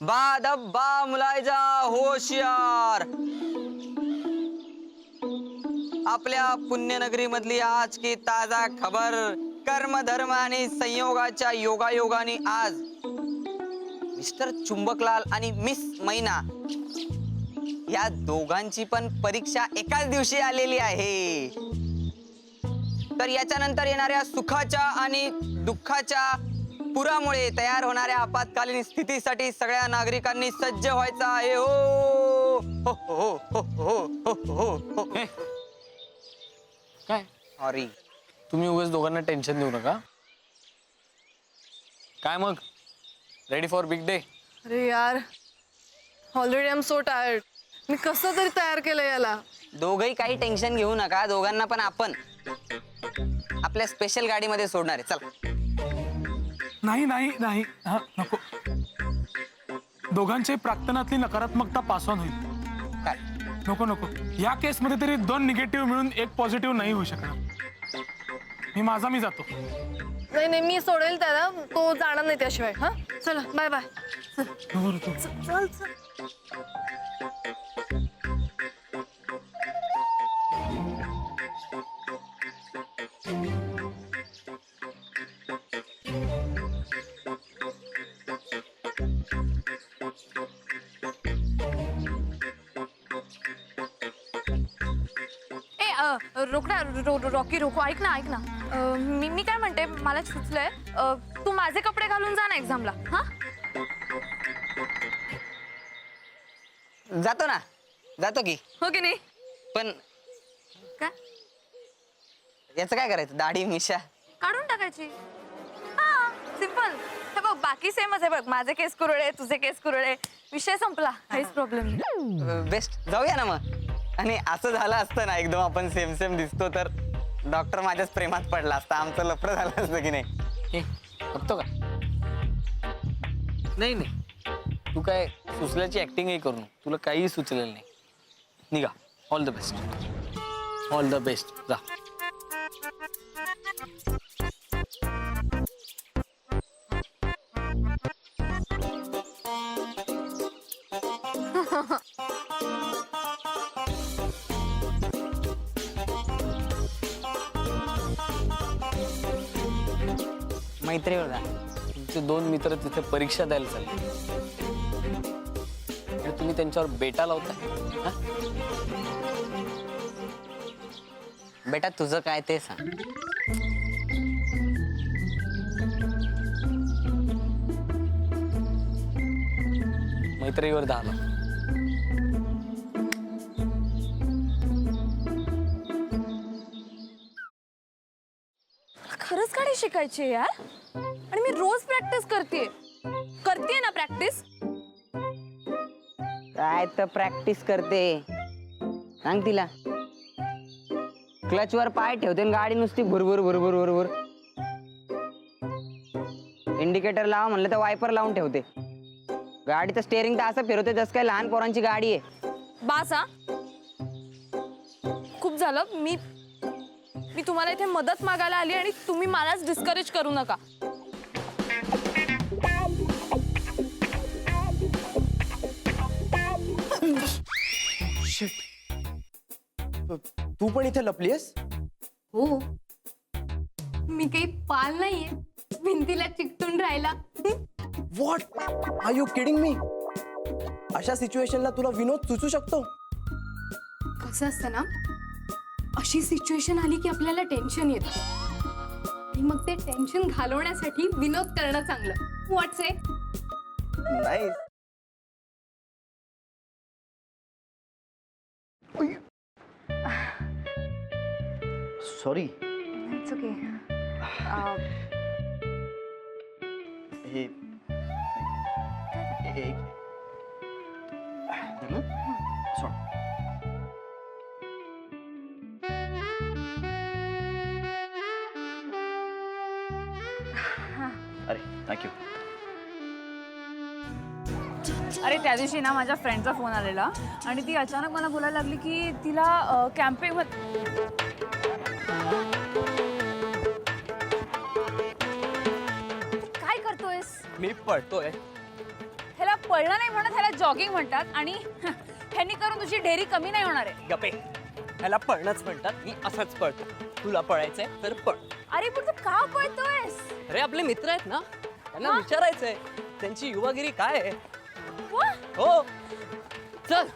बादब्बा मुलायजा होशियार. आपल्या पुण्यनगरी मधली आज की ताजा खबर. कर्म धर्म आणि संयोगाच्या योगायोगाने आज मिस्टर चुंबकलाल आणि मिस मैना या दोघांची पण परीक्षा एकाच दिवशी आलेली आहे. तर याच्यानंतर येणाऱ्या सुखाच्या आणि दुःखाच्या पुरामुळे तयार होणाऱ्या आपत्कालीन स्थितीसाठी सगळ्या नागरिकांनी सज्ज व्हायचं आहे. हो हो हो हो हो हो हो. काय सॉरी. तुम्ही उगाच दोघांना टेन्शन देऊ नका. काय मग रेडी फॉर बिग डे? अरे यार, already I am so tired. मी कसं तरी तयार केलं याला. दोघही काही टेन्शन घेऊ नका. दोघांना पण आपण आपल्या स्पेशल गाडीमध्ये सोडणार आहे. चला. नाही नाही नाही, हा नको. दोघांचे प्राक्तनातली नकारात्मकता पास ऑन होईल. काय नको नको. या केसमध्ये तरी 2 निगेटिव्ह मिळून 1 पॉझिटिव्ह नाही होऊ शकणार. मी जातो. नाही नाही, मी सोडेल त्याला. तो जाणार नाही त्याशिवाय. हा चला, बाय बाय. बरोबर तू. चल चल. रोकडा रॉकी रोको. ऐक ना. मी काय म्हणते, मला सुचलंय, तू माझे कपडे घालून जा ना एक्झामला. हा जातो की. हो की नाही? पण काय याचं काय करायचं? दाढी मिशा काढून टाकायची. हा सिंपल. हे बघ, बाकी सेमच आहे बघ. माझे केस कुरळे, तुझे केस कुरळे, विषय संपला. काहीच प्रॉब्लेम नाही. बेस्ट. जाऊया ना मग. आणि असं झालं असतं ना, एकदम आपण सेम सेम दिसतो तर डॉक्टर माझ्याच प्रेमात पडला असता. आमचं लफडं झालं असतं की नाही? बघतो का? नाही नाही, तू काय सुचल्याची ऍक्टिंगही करू नको. तुला काहीही सुचलेलं नाही. निघा. All the best. All the best. जा. मैत्रीवर जा. तुमचे 2 मित्र तिथे परीक्षा द्यायला चालले आणि तुम्ही त्यांच्यावर बेटा लावताय. हा? बेटा तुझं काय ते सांग. मैत्रीवर 10 लाख. खरंच गाडी शिकायची यार. आणि मी रोज प्रॅक्टिस करते ना प्रॅक्टिस. काय तर प्रॅक्टिस करते सांग तिला. क्लचवर पाय ठेवते आणि गाडी नुसती भुरभुर भुरभुर भुरभुर. इंडिकेटर लावा म्हणलं तर वायपर लावून ठेवते. गाडीचं स्टेअरिंग तर असं फिरवते जसं काय लहान पोरांची गाडी आहे. बास हा. खूप झालं. मी तुम्हाला इथे मदत मागायला आली आणि तुम्ही मलाच डिस्करेज करू नका. तू पण इथे लपलीयस? हो, मी काही पाल नाहीये भिंतीला चिकटून राहायला. What are you kidding me? अशा सिच्युएशनला तुला विनोद सुचू शकतो? कसं असतं ना, अशी सिच्युएशन आली की आपल्याला टेन्शन येतं आणि मग ते टेन्शन घालवण्यासाठी विनोद करणं चांगलं. व्हॉट्स ए? नाही. सॉरी. It's okay. हे एक सॉरी. अरे थँक्यू. अरे त्या दिवशी ना माझ्या फ्रेंडचा फोन आलेला आणि ती अचानक मला बोलायला लागली की तिला कॅम्पिंग काय करतोयस? मी पळतोय. ह्याला पळणं नाही म्हणत, ह्याला जॉगिंग म्हणतात. आणि ह्यांनी करून तुझी ढेरी कमी नाही होणार आहे. गपे, ह्याला पळणंच म्हणतात. मी असंच पळतो. तुला पळायचंय तर पळ. अरे पण तू का पळतोयस? अरे आपले मित्र आहेत ना, त्यांना हा? विचारायचंय त्यांची युवागिरी काय आहे. वा, हो चल.